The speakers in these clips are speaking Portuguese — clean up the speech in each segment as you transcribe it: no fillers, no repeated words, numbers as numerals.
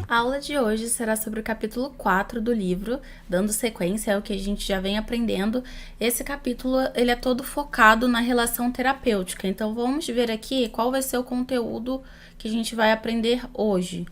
A aula de hoje será sobre o capítulo 4 do livro, dando sequência ao que a gente já vem aprendendo. Esse capítulo ele é todo focado na relação terapêutica, então vamos ver aqui qual vai ser o conteúdo que a gente vai aprender hoje.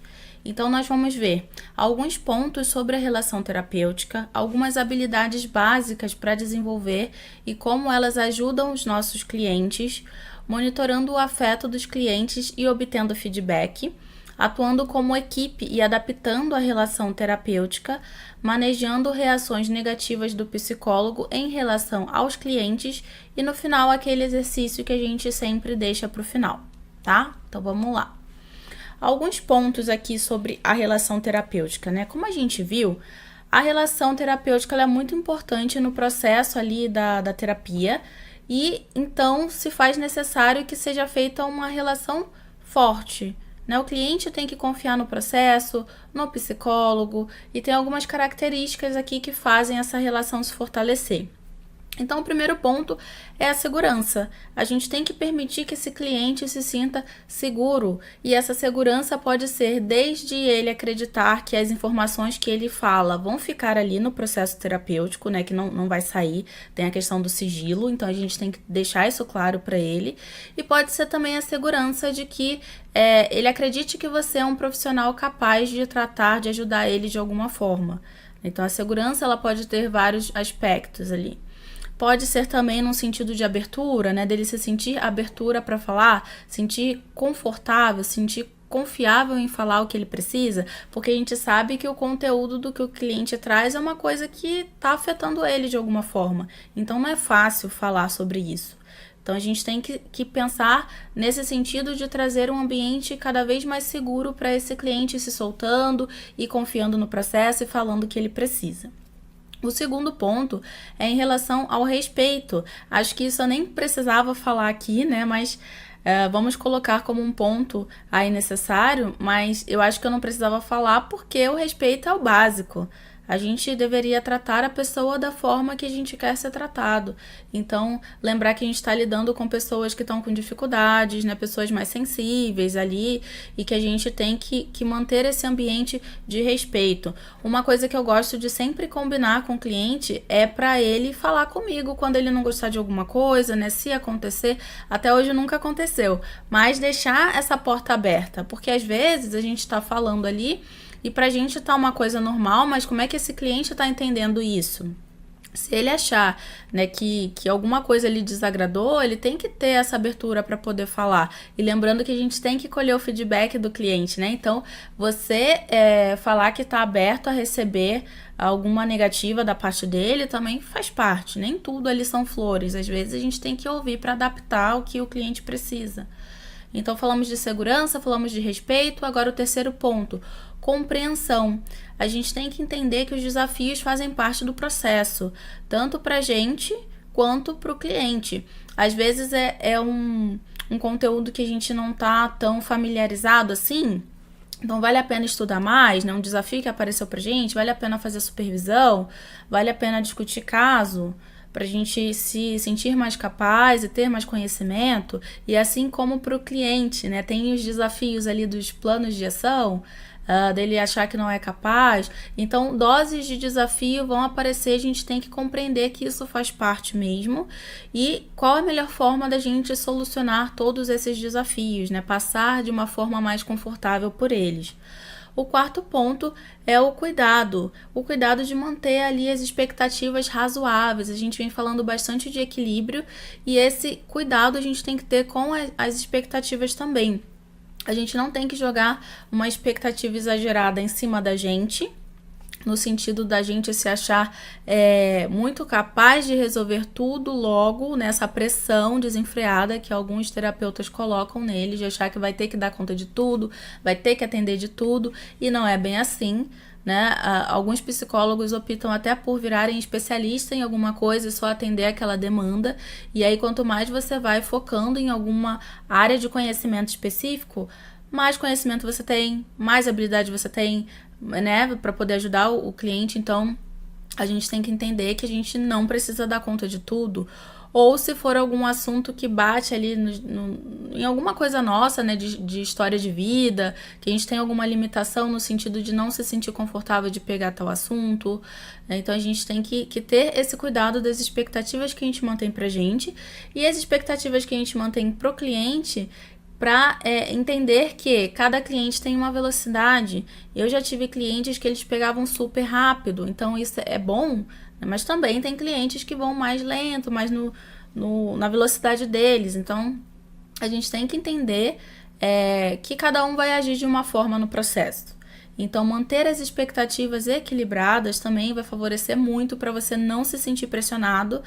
Então nós vamos ver alguns pontos sobre a relação terapêutica, algumas habilidades básicas para desenvolver e como elas ajudam os nossos clientes, monitorando o afeto dos clientes e obtendo feedback, atuando como equipe e adaptando a relação terapêutica, manejando reações negativas do psicólogo em relação aos clientes e no final aquele exercício que a gente sempre deixa para o final, tá? Então vamos lá. Alguns pontos aqui sobre a relação terapêutica, né? Como a gente viu, a relação terapêutica ela é muito importante no processo ali da terapia e então se faz necessário que seja feita uma relação forte, né? O cliente tem que confiar no processo, no psicólogo e tem algumas características aqui que fazem essa relação se fortalecer. Então, o primeiro ponto é a segurança. A gente tem que permitir que esse cliente se sinta seguro. E essa segurança pode ser desde ele acreditar que as informações que ele fala vão ficar ali no processo terapêutico, né? Que não vai sair. Tem a questão do sigilo, então a gente tem que deixar isso claro para ele. E pode ser também a segurança de que ele acredite que você é um profissional capaz de tratar, de ajudar ele de alguma forma. Então, a segurança ela pode ter vários aspectos ali. Pode ser também num sentido de abertura, né? Dele se sentir abertura para falar, sentir confortável, sentir confiável em falar o que ele precisa, porque a gente sabe que o conteúdo do que o cliente traz é uma coisa que está afetando ele de alguma forma. Então não é fácil falar sobre isso. Então a gente tem que pensar nesse sentido de trazer um ambiente cada vez mais seguro para esse cliente se soltando e confiando no processo e falando o que ele precisa. O segundo ponto é em relação ao respeito. Acho que isso eu nem precisava falar aqui, né? Mas vamos colocar como um ponto aí necessário, mas eu acho que eu não precisava falar porque o respeito é o básico. A gente deveria tratar a pessoa da forma que a gente quer ser tratado. Então, lembrar que a gente está lidando com pessoas que estão com dificuldades, né? Pessoas mais sensíveis ali, e que a gente tem que manter esse ambiente de respeito. Uma coisa que eu gosto de sempre combinar com o cliente é para ele falar comigo quando ele não gostar de alguma coisa, né? Se acontecer, até hoje nunca aconteceu, mas deixar essa porta aberta, porque às vezes a gente está falando ali e pra gente tá uma coisa normal, mas como é que esse cliente tá entendendo isso? Se ele achar, né, que alguma coisa lhe desagradou, ele tem que ter essa abertura para poder falar. E lembrando que a gente tem que colher o feedback do cliente, né? Então, você falar que está aberto a receber alguma negativa da parte dele também faz parte. Nem tudo ali são flores. Às vezes a gente tem que ouvir para adaptar o que o cliente precisa. Então, falamos de segurança, falamos de respeito. Agora, o terceiro ponto, compreensão. A gente tem que entender que os desafios fazem parte do processo, tanto para a gente quanto para o cliente. Às vezes é um conteúdo que a gente não está tão familiarizado assim, então vale a pena estudar mais, né? Um desafio que apareceu para a gente, vale a pena fazer supervisão, vale a pena discutir caso, para a gente se sentir mais capaz e ter mais conhecimento, e assim como para o cliente, né? Tem os desafios ali dos planos de ação, dele achar que não é capaz. Então, doses de desafio vão aparecer, a gente tem que compreender que isso faz parte mesmo. E qual é a melhor forma da gente solucionar todos esses desafios, né? Passar de uma forma mais confortável por eles. O quarto ponto é o cuidado de manter ali as expectativas razoáveis. A gente vem falando bastante de equilíbrio e esse cuidado a gente tem que ter com as expectativas também. A gente não tem que jogar uma expectativa exagerada em cima da gente, no sentido da gente se achar muito capaz de resolver tudo logo, nessa pressão desenfreada que alguns terapeutas colocam neles, de achar que vai ter que dar conta de tudo, vai ter que atender de tudo, e não é bem assim, né? Alguns psicólogos optam até por virarem especialista em alguma coisa e só atender aquela demanda, e aí quanto mais você vai focando em alguma área de conhecimento específico, mais conhecimento você tem, mais habilidade você tem, né, para poder ajudar o cliente. Então a gente tem que entender que a gente não precisa dar conta de tudo, ou se for algum assunto que bate ali em alguma coisa nossa, né, de história de vida, que a gente tem alguma limitação no sentido de não se sentir confortável de pegar tal assunto, né? Então a gente tem que ter esse cuidado das expectativas que a gente mantém pra gente e as expectativas que a gente mantém pro cliente, para entender que cada cliente tem uma velocidade. Eu já tive clientes que eles pegavam super rápido, então isso é bom, né? Mas também tem clientes que vão mais lento, mais na velocidade deles. Então a gente tem que entender que cada um vai agir de uma forma no processo. Então, manter as expectativas equilibradas também vai favorecer muito para você não se sentir pressionado,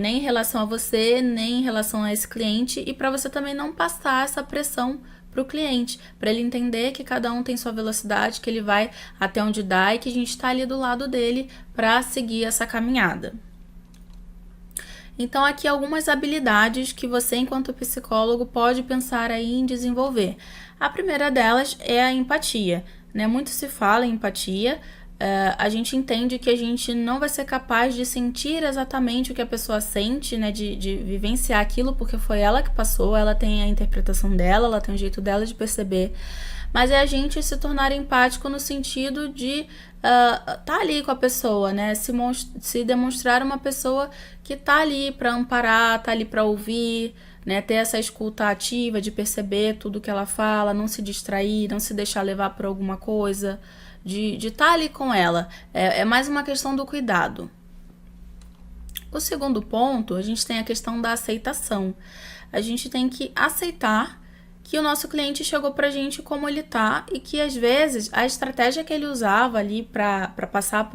nem em relação a você, nem em relação a esse cliente, e para você também não passar essa pressão para o cliente, para ele entender que cada um tem sua velocidade, que ele vai até onde dá e que a gente está ali do lado dele para seguir essa caminhada. Então, aqui algumas habilidades que você, enquanto psicólogo, pode pensar aí em desenvolver. A primeira delas é a empatia, né? Muito se fala em empatia, a gente entende que a gente não vai ser capaz de sentir exatamente o que a pessoa sente, né? De vivenciar aquilo, porque foi ela que passou, ela tem a interpretação dela, ela tem o jeito dela de perceber. Mas é a gente se tornar empático no sentido de tá ali com a pessoa, né? Se demonstrar uma pessoa que tá ali para amparar, tá ali para ouvir, né? Ter essa escuta ativa de perceber tudo que ela fala, não se distrair, não se deixar levar por alguma coisa, de estar ali com ela. É mais uma questão do cuidado. O segundo ponto, a gente tem a questão da aceitação. A gente tem que aceitar que o nosso cliente chegou pra gente como ele tá e que às vezes a estratégia que ele usava ali para passar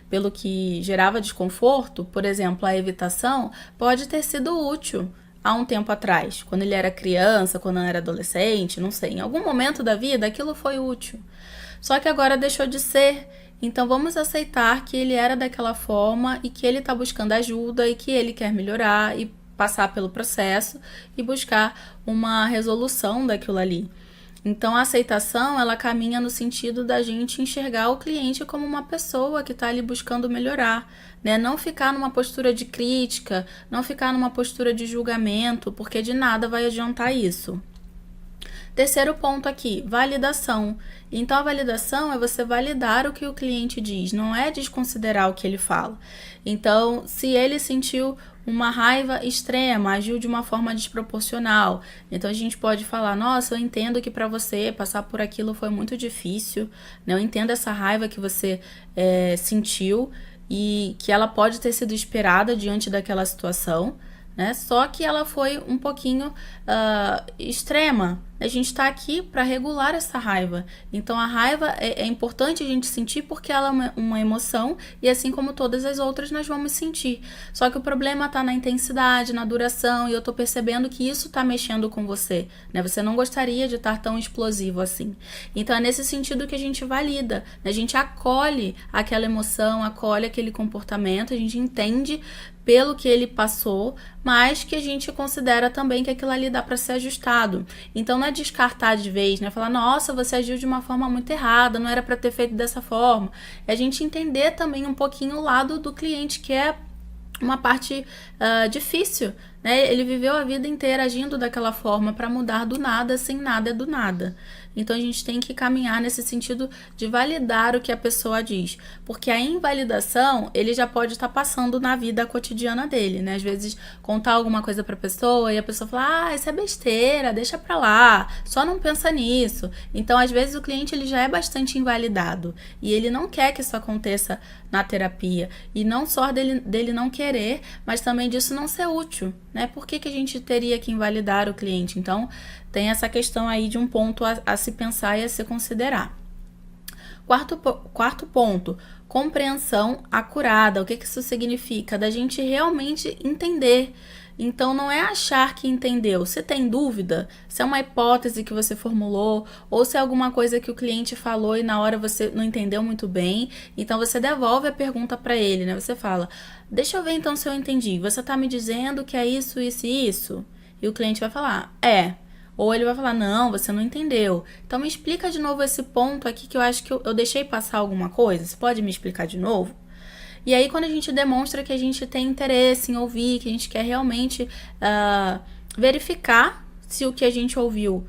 pelo que gerava desconforto, por exemplo, a evitação, pode ter sido útil há um tempo atrás, quando ele era criança, quando ele era adolescente, não sei, em algum momento da vida aquilo foi útil. Só que agora deixou de ser. Então vamos aceitar que ele era daquela forma e que ele está buscando ajuda e que ele quer melhorar e passar pelo processo e buscar uma resolução daquilo ali. Então a aceitação, ela caminha no sentido da gente enxergar o cliente como uma pessoa que está ali buscando melhorar, né? Não ficar numa postura de crítica, não ficar numa postura de julgamento, porque de nada vai adiantar isso. Terceiro ponto aqui, validação. Então, a validação é você validar o que o cliente diz, não é desconsiderar o que ele fala. Então, se ele sentiu uma raiva extrema, agiu de uma forma desproporcional, então a gente pode falar, nossa, eu entendo que para você passar por aquilo foi muito difícil, né? Eu entendo essa raiva que você sentiu e que ela pode ter sido esperada diante daquela situação, né? Só que ela foi um pouquinho extrema. A gente está aqui para regular essa raiva. Então a raiva é importante a gente sentir porque ela é uma emoção e assim como todas as outras nós vamos sentir. Só que o problema está na intensidade, na duração, e eu estou percebendo que isso está mexendo com você, né? Você não gostaria de estar tão explosivo assim. Então é nesse sentido que a gente valida, né? A gente acolhe aquela emoção, acolhe aquele comportamento, a gente entende pelo que ele passou, mas que a gente considera também que aquilo ali dá para ser ajustado. Então não é descartar de vez, né? Falar, nossa, você agiu de uma forma muito errada, não era para ter feito dessa forma. É a gente entender também um pouquinho o lado do cliente, que é uma parte difícil, né? Ele viveu a vida inteira agindo daquela forma, para mudar do nada, sem nada é do nada. Então a gente tem que caminhar nesse sentido de validar o que a pessoa diz, porque a invalidação ele já pode estar passando na vida cotidiana dele, né? Às vezes contar alguma coisa para a pessoa e a pessoa fala, isso é besteira, deixa pra lá, só não pensa nisso. Então às vezes o cliente ele já é bastante invalidado e ele não quer que isso aconteça na terapia, e não só dele não querer, mas também disso não ser útil, né? Por que a gente teria que invalidar o cliente? Então tem essa questão aí de um ponto a se pensar e a se considerar. Quarto ponto, compreensão acurada. O que isso significa? Da gente realmente entender. Então, não é achar que entendeu. Se tem dúvida, se é uma hipótese que você formulou, ou se é alguma coisa que o cliente falou e na hora você não entendeu muito bem, então você devolve a pergunta para ele, né? Você fala, deixa eu ver então se eu entendi. Você está me dizendo que é isso, isso e isso? E o cliente vai falar, Ou ele vai falar, não, você não entendeu. Então me explica de novo esse ponto aqui que eu acho que eu deixei passar alguma coisa. Você pode me explicar de novo? E aí, quando a gente demonstra que a gente tem interesse em ouvir, que a gente quer realmente verificar se o que a gente ouviu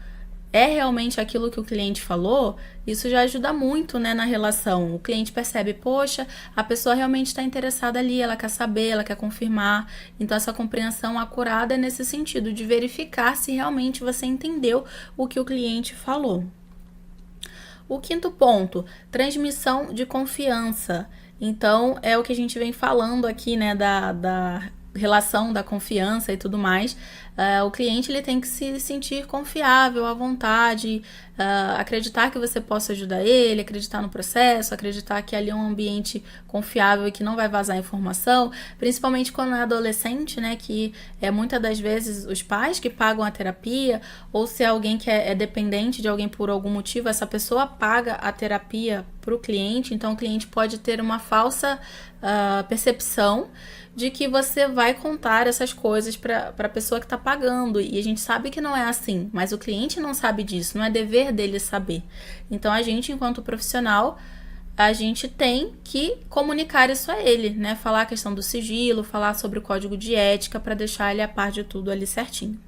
é realmente aquilo que o cliente falou, isso já ajuda muito, né, na relação. O cliente percebe, poxa, a pessoa realmente está interessada ali, ela quer saber, ela quer confirmar. Então, essa compreensão acurada é nesse sentido, de verificar se realmente você entendeu o que o cliente falou. O quinto ponto, transmissão de confiança. Então, é o que a gente vem falando aqui, né, da relação da confiança e tudo mais. O cliente ele tem que se sentir confiável, à vontade, acreditar que você possa ajudar ele, acreditar no processo, acreditar que ali é um ambiente confiável e que não vai vazar informação, principalmente quando é adolescente, né, que muitas das vezes os pais que pagam a terapia, ou se é alguém que é dependente de alguém por algum motivo, essa pessoa paga a terapia para o cliente, então o cliente pode ter uma falsa percepção de que você vai contar essas coisas para a pessoa que está pagando. E a gente sabe que não é assim, mas o cliente não sabe disso, não é dever dele saber. Então, a gente, enquanto profissional, a gente tem que comunicar isso a ele, né? Falar a questão do sigilo, falar sobre o código de ética para deixar ele a par de tudo ali certinho.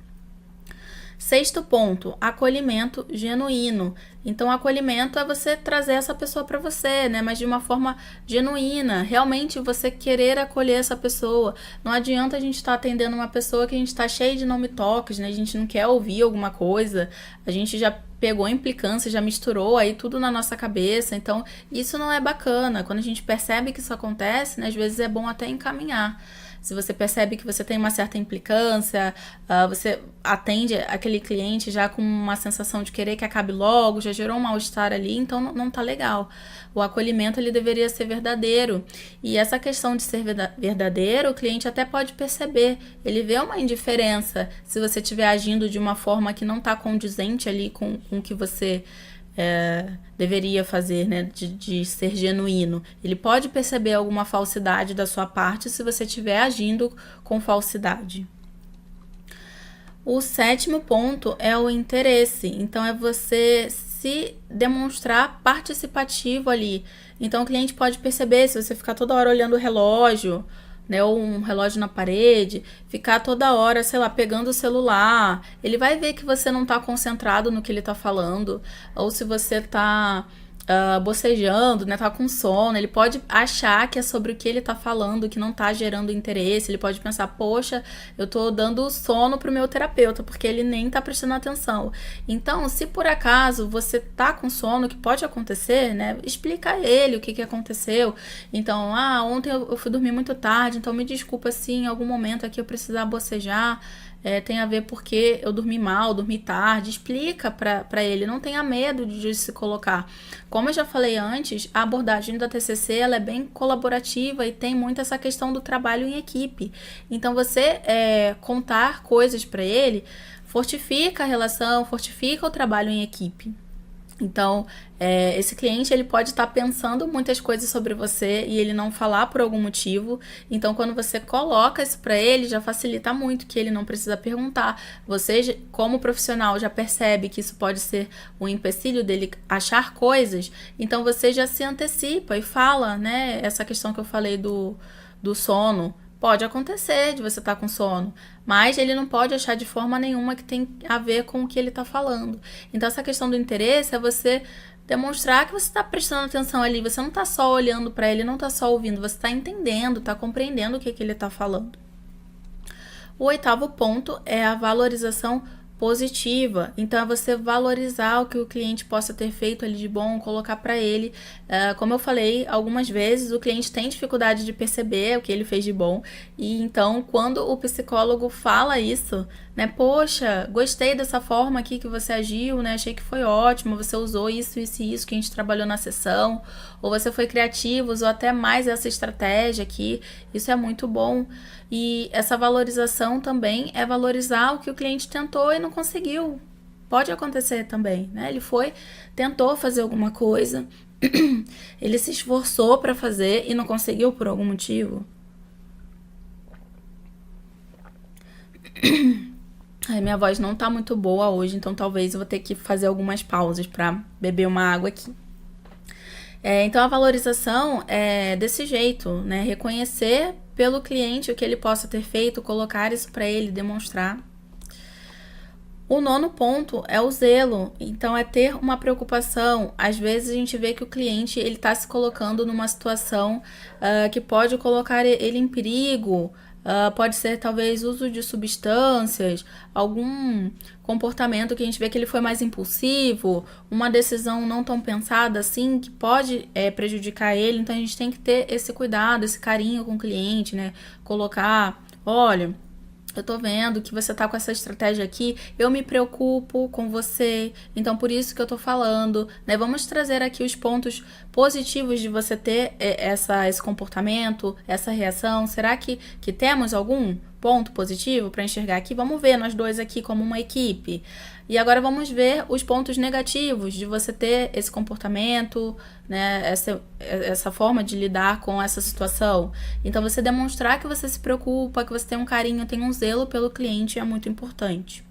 Sexto ponto, acolhimento genuíno. Então, acolhimento é você trazer essa pessoa para você, né? Mas de uma forma genuína. Realmente você querer acolher essa pessoa. Não adianta a gente estar atendendo uma pessoa que a gente está cheio de não me toques, né? A gente não quer ouvir alguma coisa. A gente já pegou implicância, já misturou aí tudo na nossa cabeça. Então, isso não é bacana. Quando a gente percebe que isso acontece, né? Às vezes é bom até encaminhar. Se você percebe que você tem uma certa implicância, você atende aquele cliente já com uma sensação de querer que acabe logo, já gerou um mal-estar ali, então não tá legal. O acolhimento ele deveria ser verdadeiro. E essa questão de ser verdadeiro, o cliente até pode perceber. Ele vê uma indiferença se você estiver agindo de uma forma que não está condizente ali com o que você deveria fazer, né, de ser genuíno. Ele pode perceber alguma falsidade da sua parte se você estiver agindo com falsidade. O sétimo ponto é o interesse. Então, é você se demonstrar participativo ali. Então, o cliente pode perceber se você ficar toda hora olhando o relógio, né, ou um relógio na parede, ficar toda hora, sei lá, pegando o celular, ele vai ver que você não está concentrado no que ele está falando, ou se você está bocejando, né, tá com sono, ele pode achar que é sobre o que ele tá falando, que não tá gerando interesse, ele pode pensar, poxa, eu tô dando sono pro meu terapeuta, porque ele nem tá prestando atenção. Então, se por acaso você tá com sono, que pode acontecer, né, explica a ele o que aconteceu. Então, ontem eu fui dormir muito tarde, então me desculpa se em algum momento aqui eu precisar bocejar, tem a ver porque eu dormi mal, dormi tarde. Explica para ele, não tenha medo de se colocar. Como eu já falei antes, a abordagem da TCC ela é bem colaborativa e tem muito essa questão do trabalho em equipe. Então, você contar coisas para ele fortifica a relação, fortifica o trabalho em equipe. Então, esse cliente ele pode estar pensando muitas coisas sobre você e ele não falar por algum motivo. Então, quando você coloca isso para ele, já facilita muito, que ele não precisa perguntar. Você, como profissional, já percebe que isso pode ser um empecilho dele achar coisas. Então, você já se antecipa e fala, né? Essa questão que eu falei do sono. Pode acontecer de você estar com sono, mas ele não pode achar de forma nenhuma que tem a ver com o que ele está falando. Então, essa questão do interesse é você demonstrar que você está prestando atenção ali, você não está só olhando para ele, não está só ouvindo, você está entendendo, está compreendendo o que ele está falando. O oitavo ponto é a valorização positiva. Então, é você valorizar o que o cliente possa ter feito ali de bom, colocar para ele. Como eu falei algumas vezes, o cliente tem dificuldade de perceber o que ele fez de bom. E então, quando o psicólogo fala isso, né? Poxa, gostei dessa forma aqui que você agiu, né? Achei que foi ótimo, você usou isso, isso e isso que a gente trabalhou na sessão. Ou você foi criativo, usou até mais essa estratégia aqui. Isso é muito bom. E essa valorização também é valorizar o que o cliente tentou e não conseguiu. Pode acontecer também, né? Ele tentou fazer alguma coisa, ele se esforçou para fazer e não conseguiu por algum motivo. Ai, minha voz não tá muito boa hoje, então talvez eu vou ter que fazer algumas pausas para beber uma água aqui. Então, a valorização é desse jeito, né? Reconhecer pelo cliente o que ele possa ter feito, colocar isso para ele, demonstrar. O nono ponto é o zelo, então é ter uma preocupação. Às vezes a gente vê que o cliente ele está se colocando numa situação que pode colocar ele em perigo, pode ser talvez uso de substâncias, algum comportamento que a gente vê que ele foi mais impulsivo, uma decisão não tão pensada assim, que pode prejudicar ele. Então a gente tem que ter esse cuidado, esse carinho com o cliente, né? Colocar, olha, eu tô vendo que você tá com essa estratégia aqui, eu me preocupo com você, então por isso que eu tô falando, né? Vamos trazer aqui os pontos positivos de você ter esse comportamento, essa reação. Será que temos algum ponto positivo para enxergar aqui? Vamos ver nós dois aqui como uma equipe. E agora vamos ver os pontos negativos de você ter esse comportamento, né, essa forma de lidar com essa situação. Então, você demonstrar que você se preocupa, que você tem um carinho, tem um zelo pelo cliente é muito importante.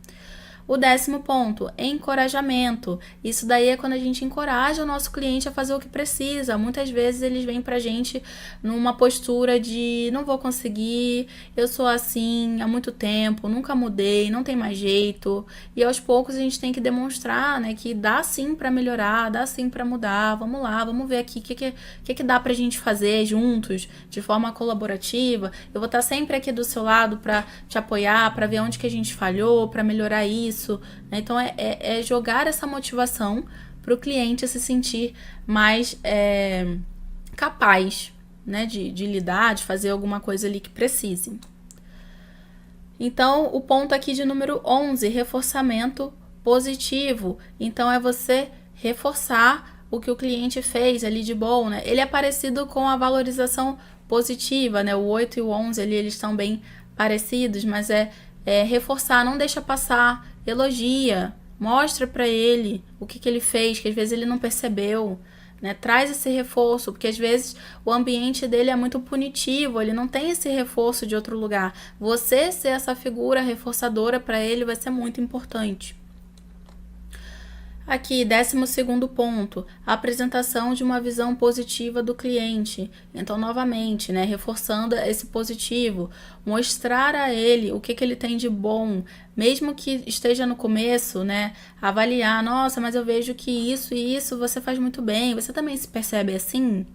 O 10º ponto, encorajamento. Isso daí é quando a gente encoraja o nosso cliente a fazer o que precisa. Muitas vezes eles vêm pra gente numa postura de não vou conseguir, eu sou assim há muito tempo, nunca mudei, não tem mais jeito. E aos poucos a gente tem que demonstrar, né, que dá sim pra melhorar, dá sim pra mudar. Vamos lá, vamos ver aqui o que dá pra gente fazer juntos, de forma colaborativa. Eu vou estar sempre aqui do seu lado pra te apoiar, pra ver onde que a gente falhou, pra melhorar isso. Né? Então, é jogar essa motivação para o cliente se sentir mais capaz, né, de lidar, de fazer alguma coisa ali que precise. Então, o ponto aqui de número 11, reforçamento positivo. Então, é você reforçar o que o cliente fez ali de bom, né? Ele é parecido com a valorização positiva, né? O 8 e o 11 ali, eles estão bem parecidos, mas reforçar, não deixa passar, elogia, mostra para ele o que ele fez, que às vezes ele não percebeu, né? Traz esse reforço, porque às vezes o ambiente dele é muito punitivo, ele não tem esse reforço de outro lugar. Você ser essa figura reforçadora para ele vai ser muito importante. Aqui, 12º ponto, a apresentação de uma visão positiva do cliente. Então, novamente, né, reforçando esse positivo, mostrar a ele o que ele tem de bom, mesmo que esteja no começo, né, avaliar, nossa, mas eu vejo que isso e isso você faz muito bem, você também se percebe assim?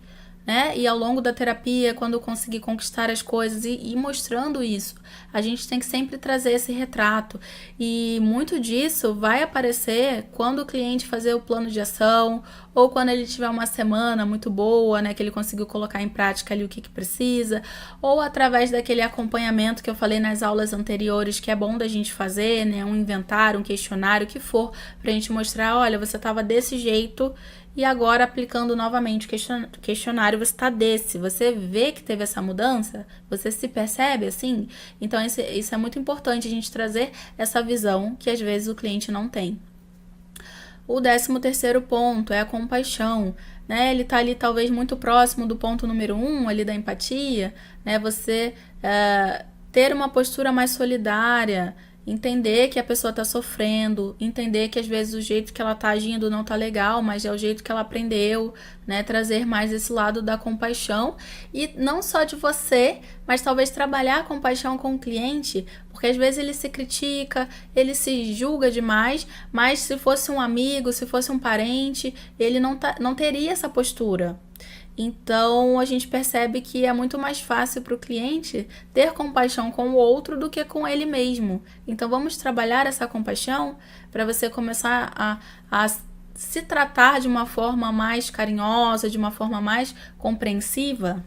Né? E ao longo da terapia, quando eu conseguir conquistar as coisas e mostrando isso, a gente tem que sempre trazer esse retrato. E muito disso vai aparecer quando o cliente fazer o plano de ação ou quando ele tiver uma semana muito boa, né, que ele conseguiu colocar em prática ali o que precisa, ou através daquele acompanhamento que eu falei nas aulas anteriores, que é bom da gente fazer, né, um inventário, um questionário, o que for, pra gente mostrar, olha, você estava desse jeito e agora aplicando novamente o questionário você está desse. Você vê que teve essa mudança? Você se percebe assim? Então isso é muito importante, a gente trazer essa visão que às vezes o cliente não tem. O 13º ponto é a compaixão, né? Ele está ali talvez muito próximo do ponto número 1, ali da empatia, né? Você ter uma postura mais solidária, entender que a pessoa está sofrendo, entender que às vezes o jeito que ela está agindo não está legal, mas é o jeito que ela aprendeu, né? Trazer mais esse lado da compaixão e não só de você, mas talvez trabalhar a compaixão com o cliente, porque às vezes ele se critica, ele se julga demais, mas se fosse um amigo, se fosse um parente, ele não teria essa postura. Então, a gente percebe que é muito mais fácil para o cliente ter compaixão com o outro do que com ele mesmo. Então, vamos trabalhar essa compaixão para você começar a se tratar de uma forma mais carinhosa, de uma forma mais compreensiva.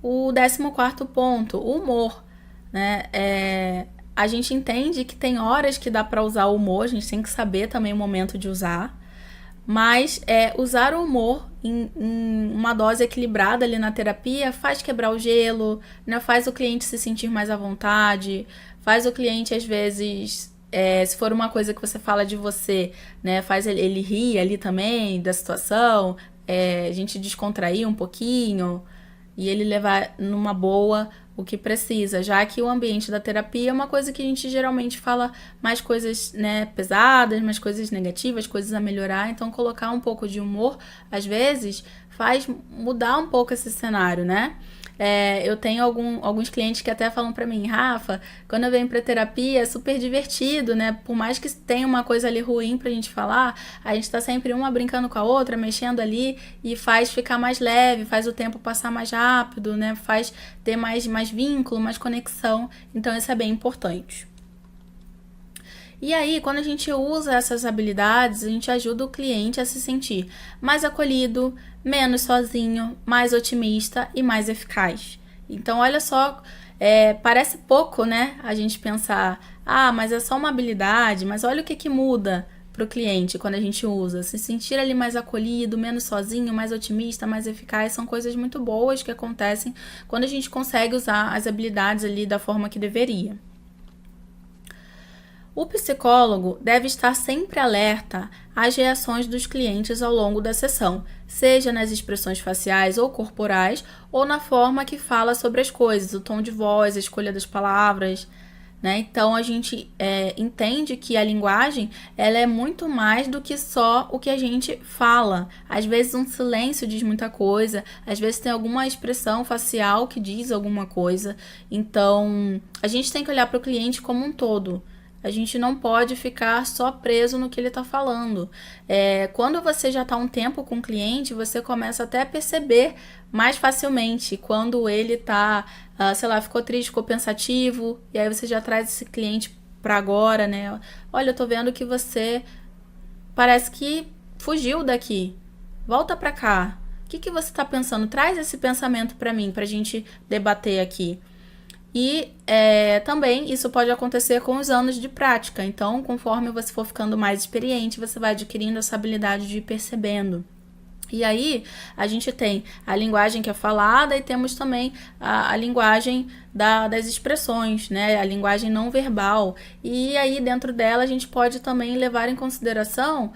O 14º ponto, o humor, né? A gente entende que tem horas que dá para usar o humor, a gente tem que saber também o momento de usar. Mas usar o humor em uma dose equilibrada ali na terapia faz quebrar o gelo, né? Faz o cliente se sentir mais à vontade, faz o cliente, às vezes, se for uma coisa que você fala de você, né? Faz ele rir ali também da situação, a gente descontrair um pouquinho. e ele levar numa boa o que precisa, já que o ambiente da terapia é uma coisa que a gente geralmente fala mais coisas, né, pesadas, mais coisas negativas, coisas a melhorar, então colocar um pouco de humor, às vezes, faz mudar um pouco esse cenário, né? Eu tenho alguns clientes que até falam pra mim, Rafa, quando eu venho pra terapia é super divertido, né? Por mais que tenha uma coisa ali ruim pra gente falar, a gente tá sempre uma brincando com a outra, mexendo ali e faz ficar mais leve, faz o tempo passar mais rápido, né? Faz ter mais vínculo, mais conexão. Então isso é bem importante. E aí, quando a gente usa essas habilidades, a gente ajuda o cliente a se sentir mais acolhido, menos sozinho, mais otimista e mais eficaz. Então, olha só, parece pouco, né? A gente pensar, mas é só uma habilidade, mas olha o que muda para o cliente quando a gente usa. Se sentir ali mais acolhido, menos sozinho, mais otimista, mais eficaz, são coisas muito boas que acontecem quando a gente consegue usar as habilidades ali da forma que deveria. O psicólogo deve estar sempre alerta às reações dos clientes ao longo da sessão, seja nas expressões faciais ou corporais, ou na forma que fala sobre as coisas, o tom de voz, a escolha das palavras, né? Então, a gente entende que a linguagem ela é muito mais do que só o que a gente fala. Às vezes, um silêncio diz muita coisa, às vezes tem alguma expressão facial que diz alguma coisa. Então, a gente tem que olhar para o cliente como um todo. A gente não pode ficar só preso no que ele está falando. Quando você já está um tempo com o cliente, você começa até a perceber mais facilmente quando ele está, ficou triste, ficou pensativo, e aí você já traz esse cliente para agora, né? Olha, eu tô vendo que você parece que fugiu daqui. Volta para cá. O que você está pensando? Traz esse pensamento para mim, para a gente debater aqui. E também isso pode acontecer com os anos de prática. Então, conforme você for ficando mais experiente, você vai adquirindo essa habilidade de ir percebendo. E aí, a gente tem a linguagem que é falada e temos também a linguagem das expressões, né? A linguagem não verbal. E aí, dentro dela, a gente pode também levar em consideração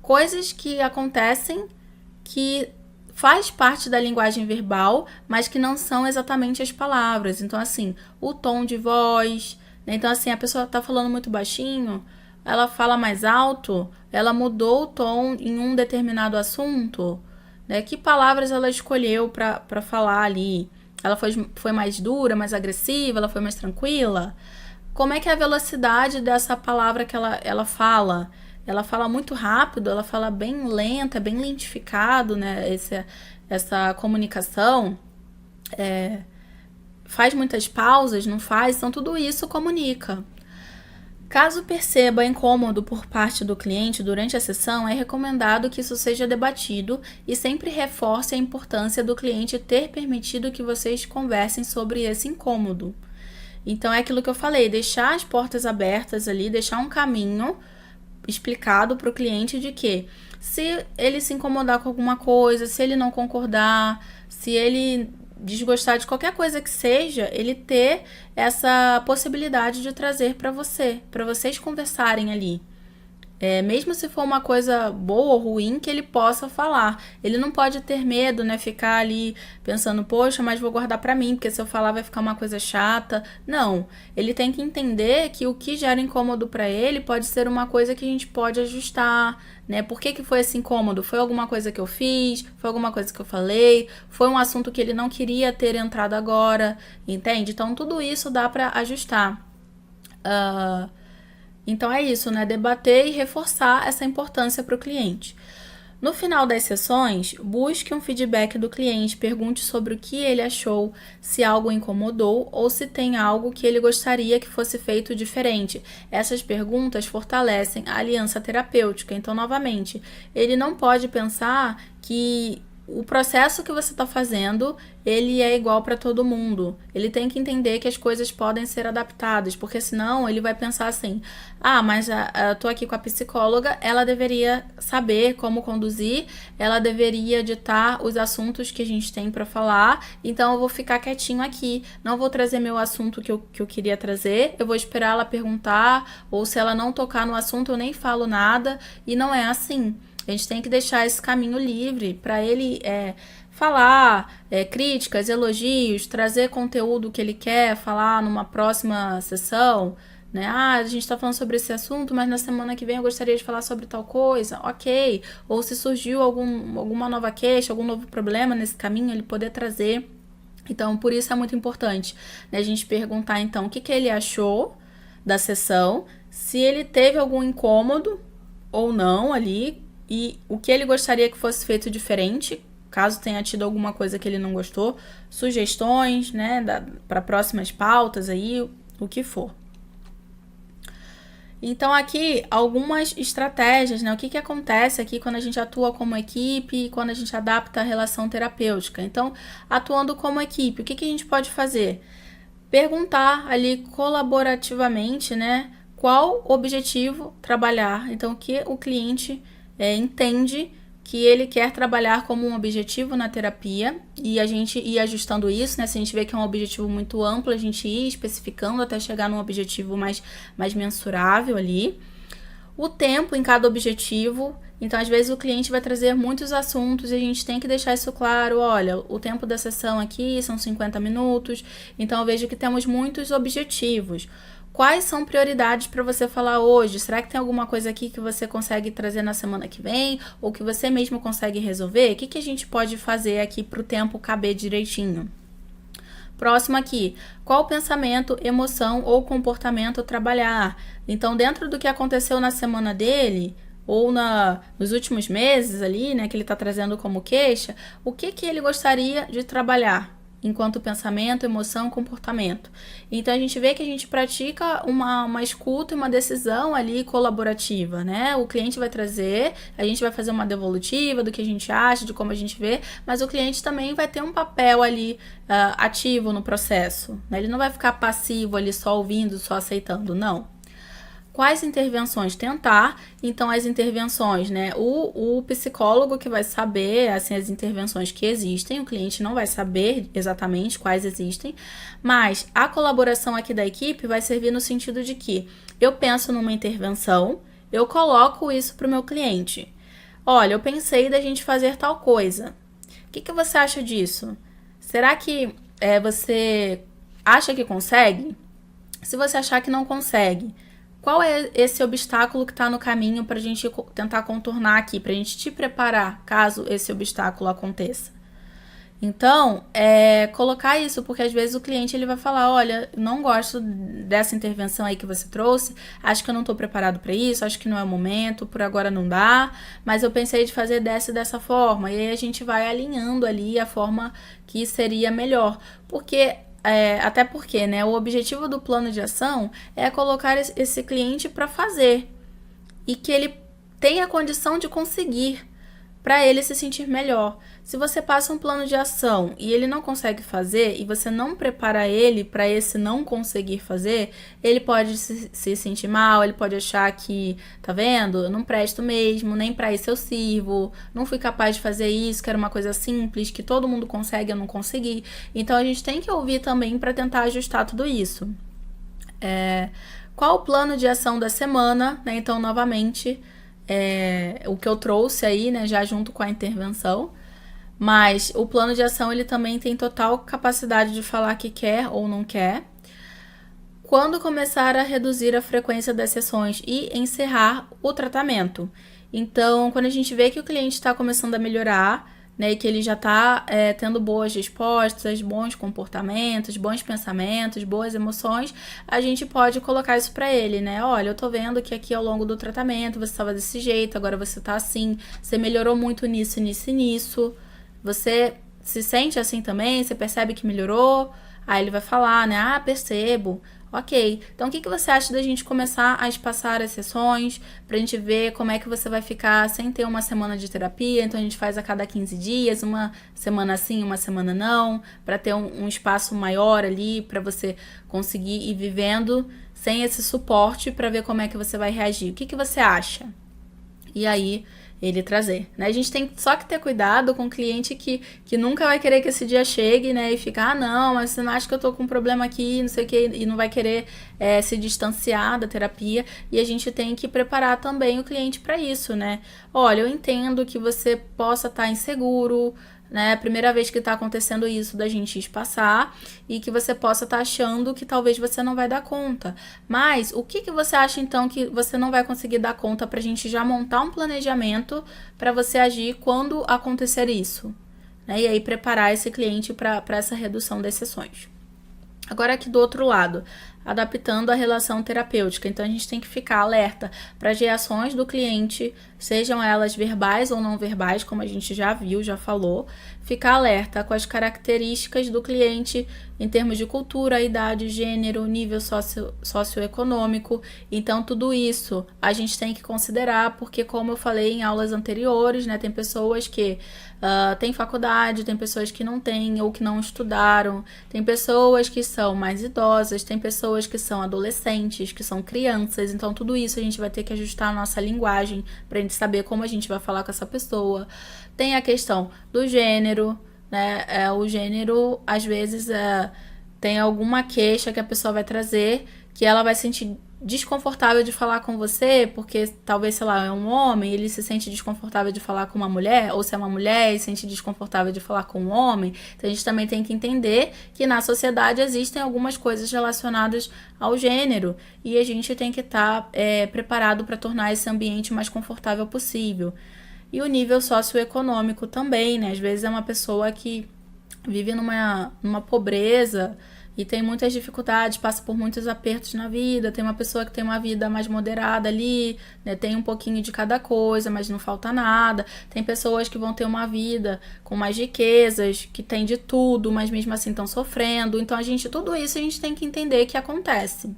coisas que acontecem que faz parte da linguagem verbal, mas que não são exatamente as palavras. Então, assim, o tom de voz, né? Então, assim, a pessoa tá falando muito baixinho, ela fala mais alto, ela mudou o tom em um determinado assunto, né? Que palavras ela escolheu para falar ali? Ela foi mais dura, mais agressiva, ela foi mais tranquila? Como é que é a velocidade dessa palavra que ela fala? Ela fala muito rápido, ela fala bem lenta, bem lentificado, né? Essa comunicação faz muitas pausas, não faz? Então, tudo isso comunica. Caso perceba incômodo por parte do cliente durante a sessão, é recomendado que isso seja debatido e sempre reforce a importância do cliente ter permitido que vocês conversem sobre esse incômodo. Então, é aquilo que eu falei, deixar as portas abertas ali, deixar um caminho explicado para o cliente de que se ele se incomodar com alguma coisa, se ele não concordar, se ele desgostar de qualquer coisa que seja, ele ter essa possibilidade de trazer para vocês conversarem ali. Mesmo se for uma coisa boa ou ruim, que ele possa falar. Ele não pode ter medo, né? Ficar ali pensando, poxa, mas vou guardar pra mim, porque se eu falar vai ficar uma coisa chata. Não. Ele tem que entender que o que gera incômodo pra ele pode ser uma coisa que a gente pode ajustar, né? Por que foi esse incômodo? Foi alguma coisa que eu fiz? Foi alguma coisa que eu falei? Foi um assunto que ele não queria ter entrado agora? Entende? Então, tudo isso dá pra ajustar. Então é isso, né? Debater e reforçar essa importância para o cliente. No final das sessões, busque um feedback do cliente, pergunte sobre o que ele achou, se algo incomodou ou se tem algo que ele gostaria que fosse feito diferente. Essas perguntas fortalecem a aliança terapêutica. Então, novamente, ele não pode pensar que o processo que você está fazendo, ele é igual para todo mundo. Ele tem que entender que as coisas podem ser adaptadas, porque senão ele vai pensar assim, mas eu tô aqui com a psicóloga, ela deveria saber como conduzir, ela deveria ditar os assuntos que a gente tem para falar, então eu vou ficar quietinho aqui, não vou trazer meu assunto que eu queria trazer, eu vou esperar ela perguntar, ou se ela não tocar no assunto, eu nem falo nada, e não é assim. A gente tem que deixar esse caminho livre para ele falar críticas, elogios, trazer conteúdo que ele quer falar numa próxima sessão, né? Ah, a gente está falando sobre esse assunto, mas na semana que vem eu gostaria de falar sobre tal coisa, ok. Ou se surgiu alguma nova queixa, algum novo problema nesse caminho, ele poder trazer. Então, por isso é muito importante, né, a gente perguntar, então, o que ele achou da sessão, se ele teve algum incômodo ou não ali, e o que ele gostaria que fosse feito diferente, caso tenha tido alguma coisa que ele não gostou, sugestões, né, para próximas pautas aí, o que for. Então, aqui, algumas estratégias, né? O que acontece aqui quando a gente atua como equipe e quando a gente adapta a relação terapêutica. Então, atuando como equipe, o que a gente pode fazer? Perguntar ali colaborativamente, né? Qual objetivo trabalhar. Então, o que o cliente entende que ele quer trabalhar como um objetivo na terapia, e a gente ir ajustando isso, né? Se a gente vê que é um objetivo muito amplo, a gente ir especificando até chegar num objetivo mais mensurável ali. O tempo em cada objetivo. Então, às vezes, o cliente vai trazer muitos assuntos e a gente tem que deixar isso claro. Olha, o tempo da sessão aqui são 50 minutos, então eu vejo que temos muitos objetivos. Quais são prioridades para você falar hoje? Será que tem alguma coisa aqui que você consegue trazer na semana que vem? Ou que você mesmo consegue resolver? O que a gente pode fazer aqui para o tempo caber direitinho? Próximo aqui, qual pensamento, emoção ou comportamento trabalhar? Então, dentro do que aconteceu na semana dele, ou nos últimos meses ali, né, que ele está trazendo como queixa, o que ele gostaria de trabalhar? Enquanto pensamento, emoção, comportamento. Então, a gente vê que a gente pratica uma escuta e uma decisão ali colaborativa, né? O cliente vai trazer, a gente vai fazer uma devolutiva do que a gente acha, de como a gente vê, mas o cliente também vai ter um papel ali ativo no processo, né? Ele não vai ficar passivo ali só ouvindo, só aceitando, não. Quais intervenções tentar? Então, as intervenções, né? O psicólogo que vai saber, assim, as intervenções que existem, o cliente não vai saber exatamente quais existem, mas a colaboração aqui da equipe vai servir no sentido de que eu penso numa intervenção, eu coloco isso para o meu cliente. Olha, eu pensei da gente fazer tal coisa. O que você acha disso? Será que você acha que consegue? Se você achar que não consegue, qual é esse obstáculo que está no caminho para a gente tentar contornar aqui, para a gente te preparar caso esse obstáculo aconteça? Então, colocar isso, porque às vezes o cliente ele vai falar, olha, não gosto dessa intervenção aí que você trouxe, acho que eu não estou preparado para isso, acho que não é o momento, por agora não dá, mas eu pensei de fazer dessa forma, e aí a gente vai alinhando ali a forma que seria melhor, porque até porque, né, o objetivo do plano de ação é colocar esse cliente para fazer e que ele tenha a condição de conseguir, para ele se sentir melhor. Se você passa um plano de ação e ele não consegue fazer e você não prepara ele para esse não conseguir fazer, ele pode se sentir mal, ele pode achar que, tá vendo? Eu não presto mesmo, nem para isso eu sirvo, não fui capaz de fazer isso, que era uma coisa simples, que todo mundo consegue, eu não consegui. Então a gente tem que ouvir também para tentar ajustar tudo isso. Qual o plano de ação da semana, né? Então, novamente, o que eu trouxe aí, né, já junto com a intervenção, mas o plano de ação ele também tem total capacidade de falar que quer ou não quer. Quando começar a reduzir a frequência das sessões e encerrar o tratamento. Então, quando a gente vê que o cliente está começando a melhorar, né, e que ele já está tendo boas respostas, bons comportamentos, bons pensamentos, boas emoções, a gente pode colocar isso para ele, né? Olha, eu tô vendo que aqui ao longo do tratamento você estava desse jeito, agora você tá assim, você melhorou muito nisso, nisso e nisso. Você se sente assim também? Você percebe que melhorou? Aí ele vai falar, né? Ah, percebo. Ok, então o que você acha da gente começar a espaçar as sessões, pra gente ver como é que você vai ficar sem ter uma semana de terapia? Então a gente faz a cada 15 dias, uma semana sim, uma semana não, pra ter um espaço maior ali, pra você conseguir ir vivendo sem esse suporte, pra ver como é que você vai reagir. O que você acha? E aí ele trazer, né? A gente tem só que ter cuidado com o cliente que nunca vai querer que esse dia chegue, né? E ficar, ah, não, mas você não acha que eu tô com um problema aqui, não sei o que, e não vai querer se distanciar da terapia. E a gente tem que preparar também o cliente para isso, né? Olha, eu entendo que você possa estar inseguro, né? É a primeira vez que tá acontecendo isso da gente espaçar e que você possa estar achando que talvez você não vai dar conta. Mas o que você acha então que você não vai conseguir dar conta pra gente já montar um planejamento para você agir quando acontecer isso, né? E aí preparar esse cliente para essa redução das sessões. Agora aqui do outro lado, adaptando a relação terapêutica. Então a gente tem que ficar alerta para as reações do cliente, sejam elas verbais ou não verbais, como a gente já viu, já falou. Ficar alerta com as características do cliente em termos de cultura, idade, gênero, nível socioeconômico. Então tudo isso a gente tem que considerar, porque como eu falei em aulas anteriores, né, tem pessoas que têm faculdade, tem pessoas que não têm ou que não estudaram, tem pessoas que são mais idosas, tem pessoas que são adolescentes, que são crianças. Então tudo isso a gente vai ter que ajustar a nossa linguagem para a gente saber como a gente vai falar com essa pessoa. Tem a questão do gênero, né? O gênero, às vezes, tem alguma queixa que a pessoa vai trazer que ela vai sentir desconfortável de falar com você, porque talvez, sei lá, é um homem, ele se sente desconfortável de falar com uma mulher, ou se é uma mulher e se sente desconfortável de falar com um homem. Então a gente também tem que entender que na sociedade existem algumas coisas relacionadas ao gênero e a gente tem que estar preparado para tornar esse ambiente o mais confortável possível. E o nível socioeconômico também, né? Às vezes é uma pessoa que vive numa pobreza e tem muitas dificuldades, passa por muitos apertos na vida. Tem uma pessoa que tem uma vida mais moderada ali, né? Tem um pouquinho de cada coisa, mas não falta nada. Tem pessoas que vão ter uma vida com mais riquezas, que tem de tudo, mas mesmo assim estão sofrendo. Então tudo isso a gente tem que entender que acontece.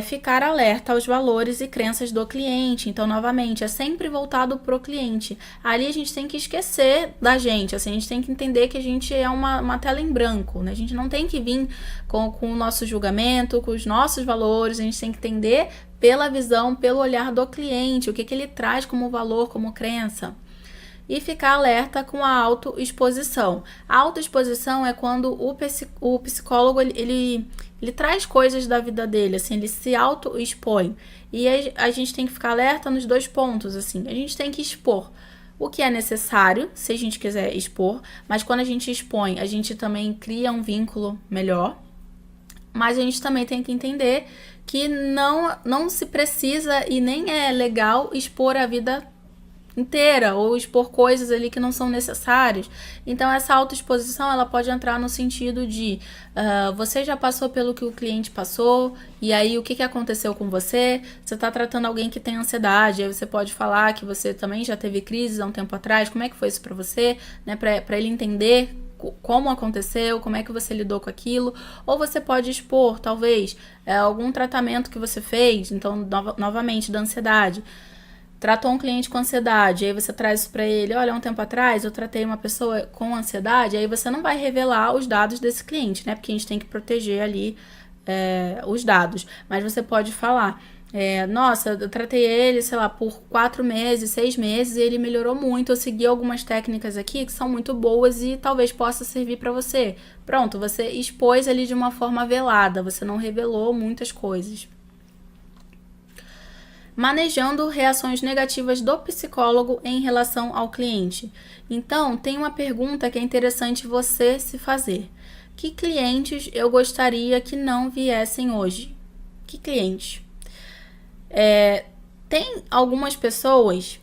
Ficar alerta aos valores e crenças do cliente. Então, novamente, é sempre voltado pro cliente. Ali a gente tem que esquecer da gente, assim, a gente tem que entender que a gente é uma tela em branco, né? A gente não tem que vir com o nosso julgamento, com os nossos valores, a gente tem que entender pela visão, pelo olhar do cliente, o que ele traz como valor, como crença. E ficar alerta com a autoexposição. A autoexposição é quando o psicólogo ele traz coisas da vida dele, assim, ele se autoexpõe. E a gente tem que ficar alerta nos dois pontos, assim. A gente tem que expor o que é necessário, se a gente quiser expor, mas quando a gente expõe, a gente também cria um vínculo melhor. Mas a gente também tem que entender que não se precisa e nem é legal expor a vida inteira ou expor coisas ali que não são necessárias. Então essa autoexposição ela pode entrar no sentido de você já passou pelo que o cliente passou e aí o que aconteceu com você. Você está tratando alguém que tem ansiedade, aí você pode falar que você também já teve crises há um tempo atrás, como é que foi isso para você, né, para ele entender como aconteceu, como é que você lidou com aquilo. Ou você pode expor, talvez, algum tratamento que você fez, então novamente da ansiedade. Tratou um cliente com ansiedade, aí você traz isso pra ele, olha, um tempo atrás eu tratei uma pessoa com ansiedade, aí você não vai revelar os dados desse cliente, né, porque a gente tem que proteger ali os dados, mas você pode falar, nossa, eu tratei ele, sei lá, por 4 meses, 6 meses, e ele melhorou muito, eu segui algumas técnicas aqui que são muito boas e talvez possa servir pra você. Pronto, você expôs ali de uma forma velada, você não revelou muitas coisas. Manejando reações negativas do psicólogo em relação ao cliente. Então, tem uma pergunta que é interessante você se fazer. Que clientes eu gostaria que não viessem hoje? Que clientes? Tem algumas pessoas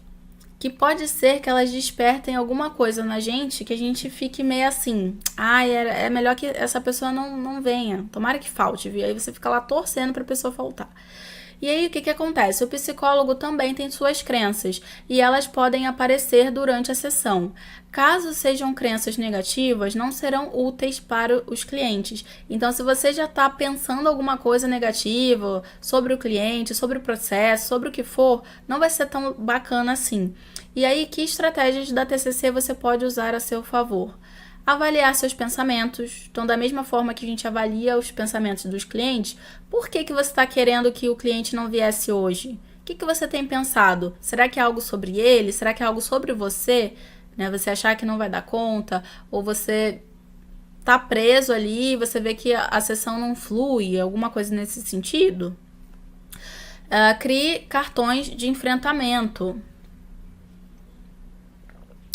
que pode ser que elas despertem alguma coisa na gente que a gente fique meio assim, é melhor que essa pessoa não venha, tomara que falte, viu? Aí você fica lá torcendo pra pessoa faltar. E aí, o que acontece? O psicólogo também tem suas crenças e elas podem aparecer durante a sessão. Caso sejam crenças negativas, não serão úteis para os clientes. Então, se você já está pensando alguma coisa negativa sobre o cliente, sobre o processo, sobre o que for, não vai ser tão bacana assim. E aí, que estratégias da TCC você pode usar a seu favor? Avaliar seus pensamentos. Então, da mesma forma que a gente avalia os pensamentos dos clientes, por que você está querendo que o cliente não viesse hoje? O que você tem pensado? Será que é algo sobre ele? Será que é algo sobre você? Né? Você achar que não vai dar conta? Ou você tá preso ali e você vê que a sessão não flui? Alguma coisa nesse sentido? Crie cartões de enfrentamento.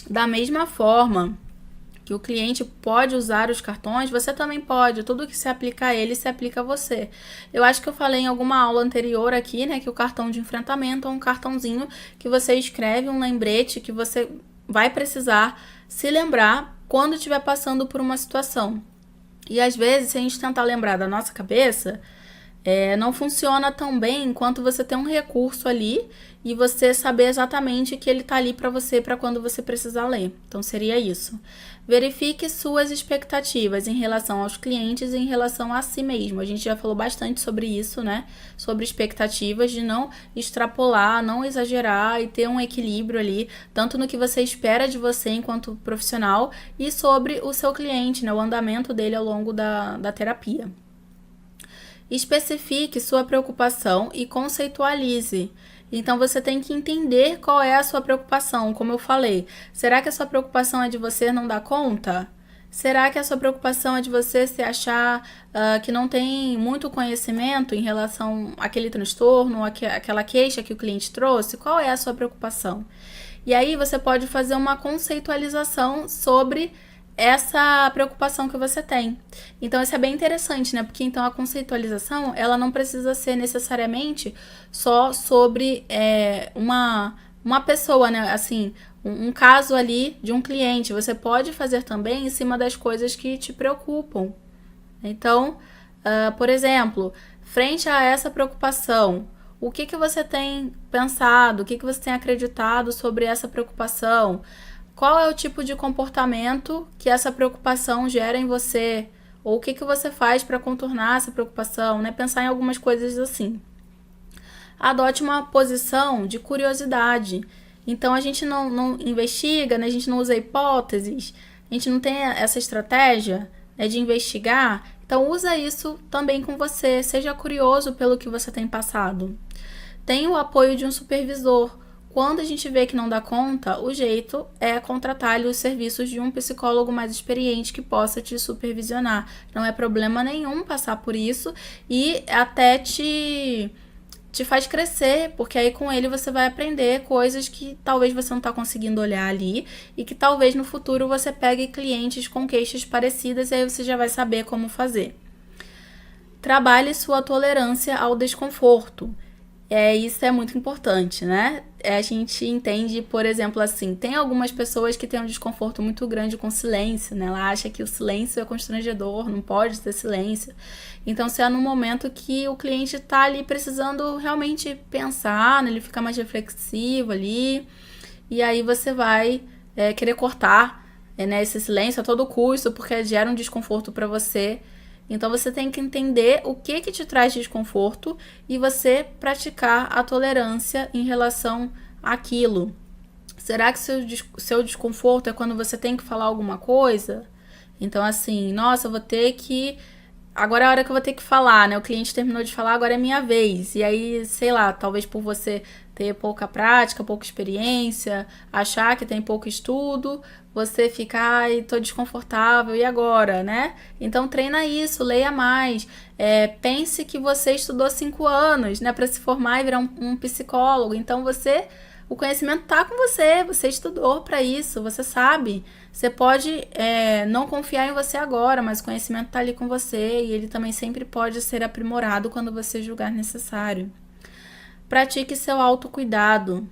Da mesma forma que o cliente pode usar os cartões, você também pode. Tudo que se aplica a ele, se aplica a você. Eu acho que eu falei em alguma aula anterior aqui, né, que o cartão de enfrentamento é um cartãozinho que você escreve um lembrete que você vai precisar se lembrar quando estiver passando por uma situação. E às vezes, se a gente tentar lembrar da nossa cabeça, não funciona tão bem enquanto você tem um recurso ali e você saber exatamente que ele está ali para você para quando você precisar ler. Então seria isso. Verifique suas expectativas em relação aos clientes e em relação a si mesmo. A gente já falou bastante sobre isso, né? Sobre expectativas, de não extrapolar, não exagerar e ter um equilíbrio ali, tanto no que você espera de você enquanto profissional e sobre o seu cliente, né? O andamento dele ao longo da terapia. Especifique sua preocupação e conceitualize. Então você tem que entender qual é a sua preocupação, como eu falei. Será que a sua preocupação é de você não dar conta? Será que a sua preocupação é de você se achar que não tem muito conhecimento em relação àquele transtorno, àquela queixa que o cliente trouxe? Qual é a sua preocupação? E aí você pode fazer uma conceitualização sobre essa preocupação que você tem. Então isso é bem interessante, né? Porque então a conceitualização, ela não precisa ser necessariamente só sobre uma pessoa, né? Assim, um caso ali de um cliente. Você pode fazer também em cima das coisas que te preocupam. Então, por exemplo, frente a essa preocupação, o que você tem pensado? O que você tem acreditado sobre essa preocupação? Qual é o tipo de comportamento que essa preocupação gera em você? Ou o que você faz para contornar essa preocupação, né? Pensar em algumas coisas assim. Adote uma posição de curiosidade. Então, a gente não investiga, né? A gente não usa hipóteses, a gente não tem essa estratégia, né, de investigar. Então, usa isso também com você. Seja curioso pelo que você tem passado. Tenha o apoio de um supervisor. Quando a gente vê que não dá conta, o jeito é contratar os serviços de um psicólogo mais experiente que possa te supervisionar. Não é problema nenhum passar por isso e até te faz crescer, porque aí com ele você vai aprender coisas que talvez você não está conseguindo olhar ali e que talvez no futuro você pegue clientes com queixas parecidas e aí você já vai saber como fazer. Trabalhe sua tolerância ao desconforto. Isso é muito importante, né? A gente entende, por exemplo, assim, tem algumas pessoas que têm um desconforto muito grande com silêncio, né? Ela acha que o silêncio é constrangedor, não pode ter silêncio. Então, se é no momento que o cliente tá ali precisando realmente pensar, né? Ele fica mais reflexivo ali, e aí você vai querer cortar, né, esse silêncio a todo custo, porque gera um desconforto para você. Então você tem que entender o que te traz desconforto e você praticar a tolerância em relação àquilo. Será que seu desconforto é quando você tem que falar alguma coisa? Então assim, nossa, eu vou ter que... Agora é a hora que eu vou ter que falar, né? O cliente terminou de falar, agora é minha vez. E aí, sei lá, talvez por você ter pouca prática, pouca experiência, achar que tem pouco estudo, você fica, ai, tô desconfortável, e agora, né? Então treina isso, leia mais. Pense que você estudou 5 anos, né? Para se formar e virar um psicólogo. Então o conhecimento tá com você estudou para isso, você sabe. Você pode não confiar em você agora, mas o conhecimento tá ali com você e ele também sempre pode ser aprimorado quando você julgar necessário. Pratique seu autocuidado.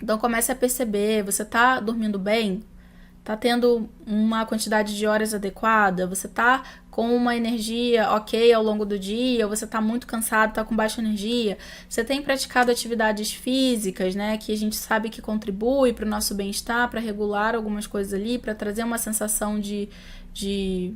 Então comece a perceber, você tá dormindo bem? Tá tendo uma quantidade de horas adequada? Você tá com uma energia ok ao longo do dia? Ou você tá muito cansado, tá com baixa energia? Você tem praticado atividades físicas, né? Que a gente sabe que contribui para o nosso bem-estar, para regular algumas coisas ali, para trazer uma sensação de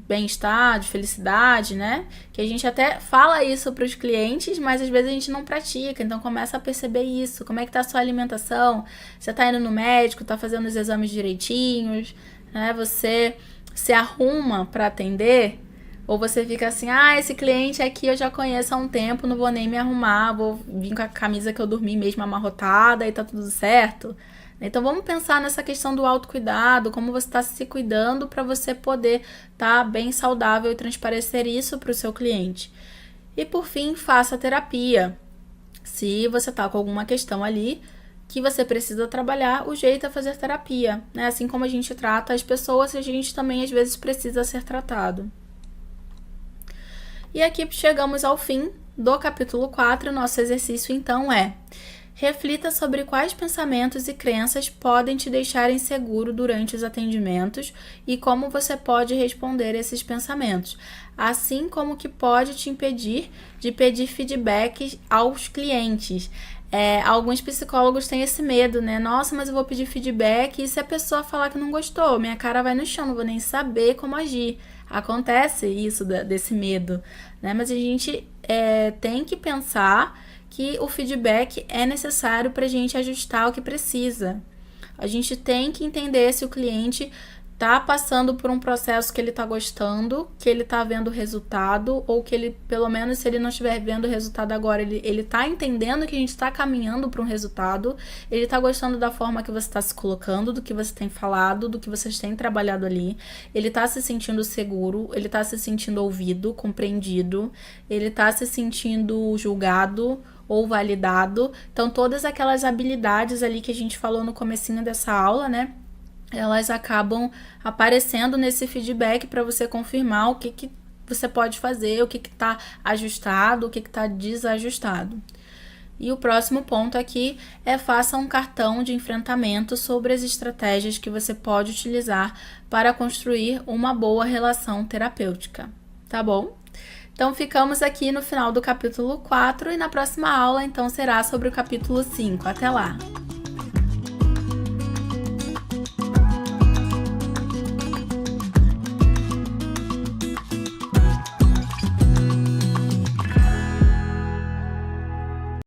bem-estar, de felicidade, né? Que a gente até fala isso para os clientes, mas às vezes a gente não pratica, então começa a perceber isso. Como é que tá a sua alimentação? Você tá indo no médico, tá fazendo os exames direitinhos, né? Você se arruma para atender? Ou você fica assim, esse cliente aqui eu já conheço há um tempo, não vou nem me arrumar, vou vir com a camisa que eu dormi mesmo amarrotada e tá tudo certo? Então vamos pensar nessa questão do autocuidado, como você está se cuidando para você poder estar bem saudável e transparecer isso para o seu cliente. E por fim, faça terapia. Se você está com alguma questão ali, que você precisa trabalhar, o jeito é fazer terapia, né? Assim como a gente trata as pessoas, a gente também às vezes precisa ser tratado. E aqui chegamos ao fim do capítulo 4. Nosso exercício então é: reflita sobre quais pensamentos e crenças podem te deixar inseguro durante os atendimentos e como você pode responder esses pensamentos, assim como que pode te impedir de pedir feedback aos clientes. Alguns psicólogos têm esse medo, né? Nossa, mas eu vou pedir feedback e se a pessoa falar que não gostou, minha cara vai no chão, não vou nem saber como agir. Acontece isso desse medo, né? Mas a gente tem que pensar que o feedback é necessário para a gente ajustar o que precisa. A gente tem que entender se o cliente tá passando por um processo que ele tá gostando, que ele tá vendo resultado, ou que ele, pelo menos se ele não estiver vendo o resultado agora, ele tá entendendo que a gente tá caminhando para um resultado, ele tá gostando da forma que você tá se colocando, do que você tem falado, do que vocês têm trabalhado ali, ele tá se sentindo seguro, ele tá se sentindo ouvido, compreendido, ele tá se sentindo julgado ou validado. Então, todas aquelas habilidades ali que a gente falou no comecinho dessa aula, né? Elas acabam aparecendo nesse feedback para você confirmar o que você pode fazer, o que está ajustado, o que está desajustado. E o próximo ponto aqui é: faça um cartão de enfrentamento sobre as estratégias que você pode utilizar para construir uma boa relação terapêutica. Tá bom? Então, ficamos aqui no final do capítulo 4 e na próxima aula, então, será sobre o capítulo 5. Até lá!